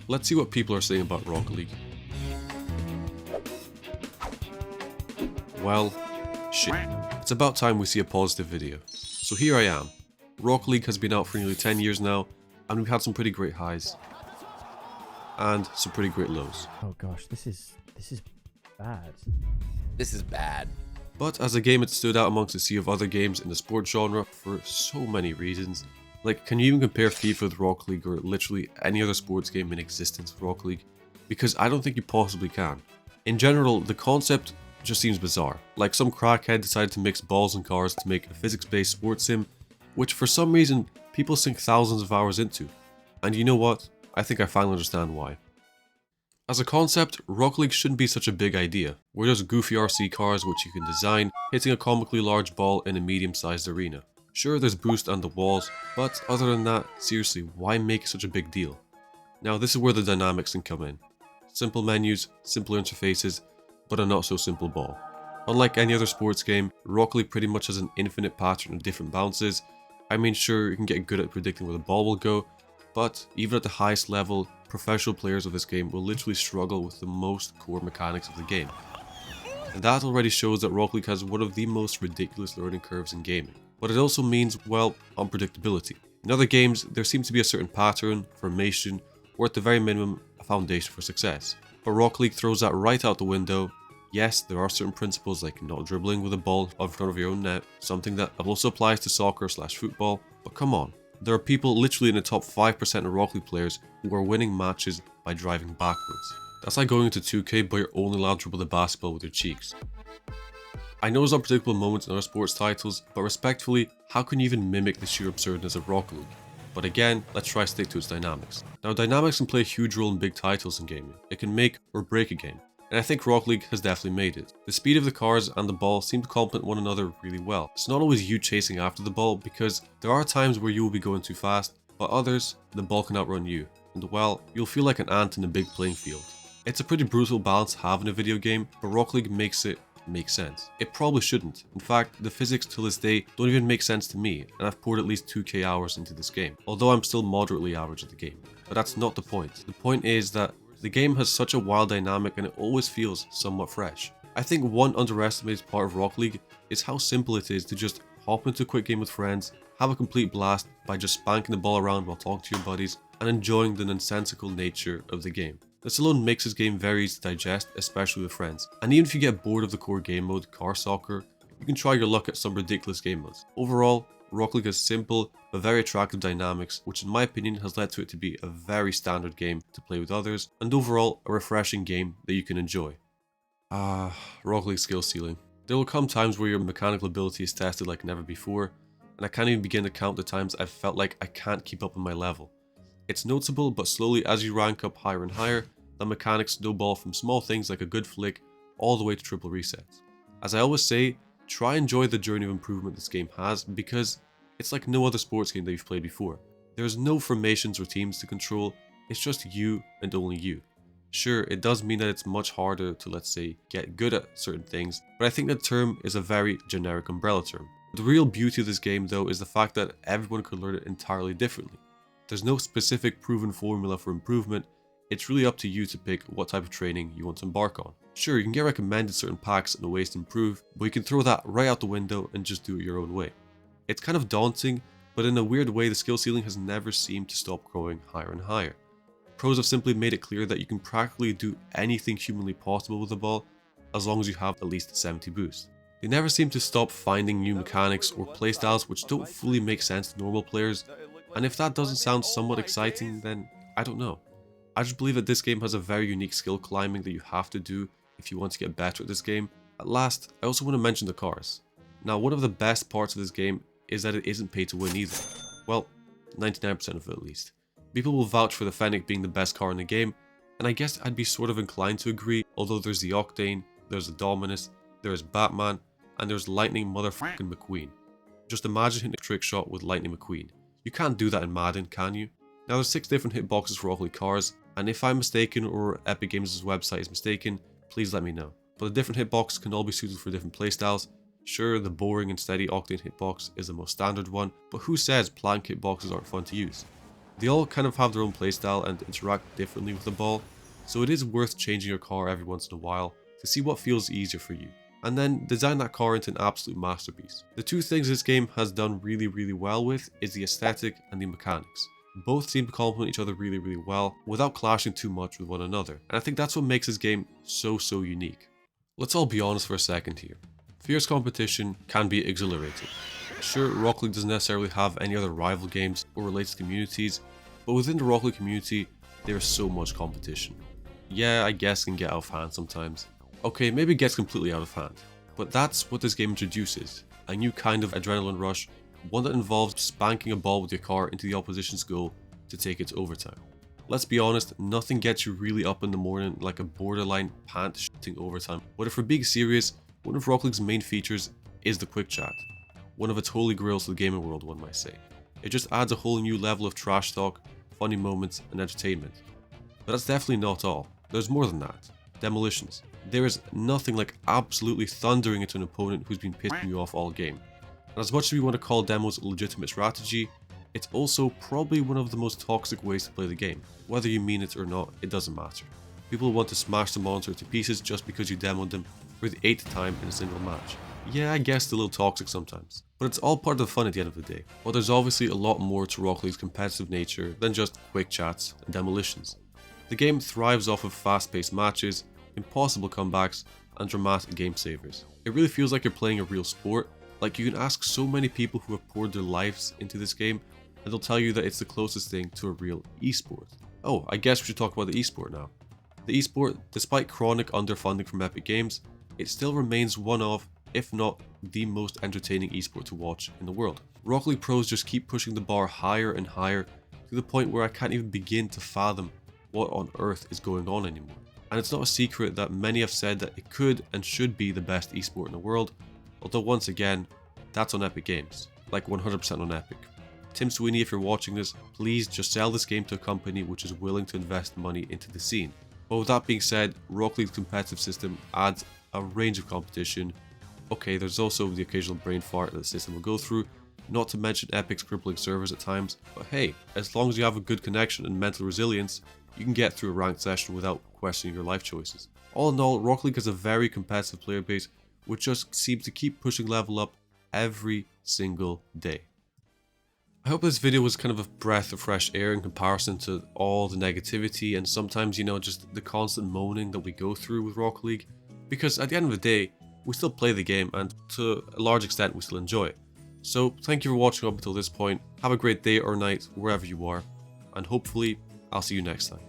Let's see what people are saying about Rocket League. Well, shit. It's about time we see a positive video. So here I am. Rocket League has been out for nearly 10 years now, and we've had some pretty great highs. And some pretty great lows. Oh gosh, this is bad. This is bad. But as a game, it stood out amongst a sea of other games in the sports genre for so many reasons. Like, can you even compare FIFA with Rocket League or literally any other sports game in existence with Rocket League? Because I don't think you possibly can. In general, the concept just seems bizarre. Like some crackhead decided to mix balls and cars to make a physics-based sports sim, which for some reason people sink thousands of hours into. And you know what? I think I finally understand why. As a concept, Rocket League shouldn't be such a big idea. We're just goofy RC cars which you can design, hitting a comically large ball in a medium-sized arena. Sure, there's boost on the walls, but other than that, seriously, why make such a big deal? Now this is where the dynamics can come in. Simple menus, simpler interfaces, but a not so simple ball. Unlike any other sports game, Rocket League pretty much has an infinite pattern of different bounces. I mean, sure, you can get good at predicting where the ball will go, but even at the highest level, professional players of this game will literally struggle with the most core mechanics of the game. And that already shows that Rocket League has one of the most ridiculous learning curves in gaming. But it also means, well, unpredictability. In other games, there seems to be a certain pattern, formation, or at the very minimum, a foundation for success. But Rocket League throws that right out the window. Yes, there are certain principles like not dribbling with a ball in front of your own net, something that also applies to soccer/football, but come on. There are people literally in the top 5% of Rocket League players who are winning matches by driving backwards. That's like going into 2K but you're only allowed to dribble the basketball with your cheeks. I know there's unpredictable moments in other sports titles, but respectfully, how can you even mimic the sheer absurdness of Rocket League? But again, let's try to stick to its dynamics. Now dynamics can play a huge role in big titles in gaming. It can make or break a game. And I think Rocket League has definitely made it. The speed of the cars and the ball seem to complement one another really well. It's not always you chasing after the ball because there are times where you will be going too fast, but others, the ball can outrun you. And well, you'll feel like an ant in a big playing field. It's a pretty brutal balance to have in a video game, but Rocket League makes it make sense. It probably shouldn't. In fact, the physics till this day don't even make sense to me, and I've poured at least 2k hours into this game, although I'm still moderately average at the game. But that's not the point. The point is that the game has such a wild dynamic and it always feels somewhat fresh. I think one underestimated part of Rocket League is how simple it is to just hop into a quick game with friends, have a complete blast by just spanking the ball around while talking to your buddies, and enjoying the nonsensical nature of the game. This alone makes this game very easy to digest, especially with friends. And even if you get bored of the core game mode, car soccer, you can try your luck at some ridiculous game modes. Overall, Rocket League has simple but very attractive dynamics, which in my opinion has led to it to be a very standard game to play with others, and overall a refreshing game that you can enjoy. Rocket League skill ceiling. There will come times where your mechanical ability is tested like never before, and I can't even begin to count the times I've felt like I can't keep up with my level. It's noticeable, but slowly as you rank up higher and higher, the mechanics snowball from small things like a good flick all the way to triple resets. As I always say, try and enjoy the journey of improvement this game has because it's like no other sports game that you've played before. There's no formations or teams to control, it's just you and only you. Sure, it does mean that it's much harder to, let's say, get good at certain things, but I think the term is a very generic umbrella term. The real beauty of this game though is the fact that everyone could learn it entirely differently. There's no specific proven formula for improvement, it's really up to you to pick what type of training you want to embark on. Sure, you can get recommended certain packs and ways to improve, but you can throw that right out the window and just do it your own way. It's kind of daunting, but in a weird way the skill ceiling has never seemed to stop growing higher and higher. Pros have simply made it clear that you can practically do anything humanly possible with the ball, as long as you have at least 70 boost. They never seem to stop finding new mechanics or playstyles which don't fully make sense to normal players, and if that doesn't sound somewhat exciting, then I don't know. I just believe that this game has a very unique skill climbing that you have to do if you want to get better at this game. At last, I also want to mention the cars. Now, one of the best parts of this game is that it isn't pay to win either. Well, 99% of it at least. People will vouch for the Fennec being the best car in the game, and I guess I'd be sort of inclined to agree, although there's the Octane, there's the Dominus, there's Batman, and there's Lightning motherfucking McQueen. Just imagine hitting a trick shot with Lightning McQueen. You can't do that in Madden, can you? Now there's 6 different hitboxes for Rocket League cars, and if I'm mistaken or Epic Games' website is mistaken, please let me know. But the different hitboxes can all be suited for different playstyles. Sure, the boring and steady Octane hitbox is the most standard one, but who says plank hitboxes aren't fun to use? They all kind of have their own playstyle and interact differently with the ball, so it is worth changing your car every once in a while to see what feels easier for you, and then design that car into an absolute masterpiece. The two things this game has done really well with is the aesthetic and the mechanics. Both seem to complement each other really well without clashing too much with one another, and I think that's what makes this game so unique. Let's all be honest for a second here. Fierce competition can be exhilarating. Sure, Rocket League doesn't necessarily have any other rival games or related communities, but within the Rocket League community, there is so much competition. Yeah, I guess it can get out of hand sometimes. Okay, maybe it gets completely out of hand, but that's what this game introduces. A new kind of adrenaline rush, one that involves spanking a ball with your car into the opposition's goal to take it to overtime. Let's be honest, nothing gets you really up in the morning like a borderline pant-shitting overtime. But if we're being serious, one of Rocket League's main features is the quick chat. One of its holy grails to the gaming world, one might say. It just adds a whole new level of trash talk, funny moments, and entertainment. But that's definitely not all. There's more than that. Demolitions. There is nothing like absolutely thundering into an opponent who's been pissing you off all game. And as much as we want to call demos a legitimate strategy, it's also probably one of the most toxic ways to play the game. Whether you mean it or not, it doesn't matter. People want to smash the monster to pieces just because you demoed them for the 8th time in a single match. Yeah, I guess it's a little toxic sometimes, but it's all part of the fun at the end of the day. But there's obviously a lot more to Rocket League's competitive nature than just quick chats and demolitions. The game thrives off of fast-paced matches, impossible comebacks, and dramatic game savers. It really feels like you're playing a real sport. Like, you can ask so many people who have poured their lives into this game, and they'll tell you that it's the closest thing to a real esport. Oh, I guess we should talk about the esport now. The esport, despite chronic underfunding from Epic Games, it still remains one of, if not the most entertaining esport to watch in the world. Rocket League pros just keep pushing the bar higher and higher to the point where I can't even begin to fathom what on earth is going on anymore. And it's not a secret that many have said that it could and should be the best esport in the world, although once again, that's on Epic Games, like 100% on Epic. Tim Sweeney, if you're watching this, please just sell this game to a company which is willing to invest money into the scene. But with that being said, Rocket League's competitive system adds a range of competition. Okay, there's also the occasional brain fart that the system will go through, not to mention Epic's crippling servers at times, but hey, as long as you have a good connection and mental resilience, you can get through a ranked session without questioning your life choices. All in all, Rocket League has a very competitive player base, which just seems to keep pushing level up every single day. I hope this video was kind of a breath of fresh air in comparison to all the negativity and sometimes, just the constant moaning that we go through with Rocket League. Because at the end of the day, we still play the game and to a large extent we still enjoy it. So thank you for watching up until this point. Have a great day or night wherever you are, and hopefully I'll see you next time.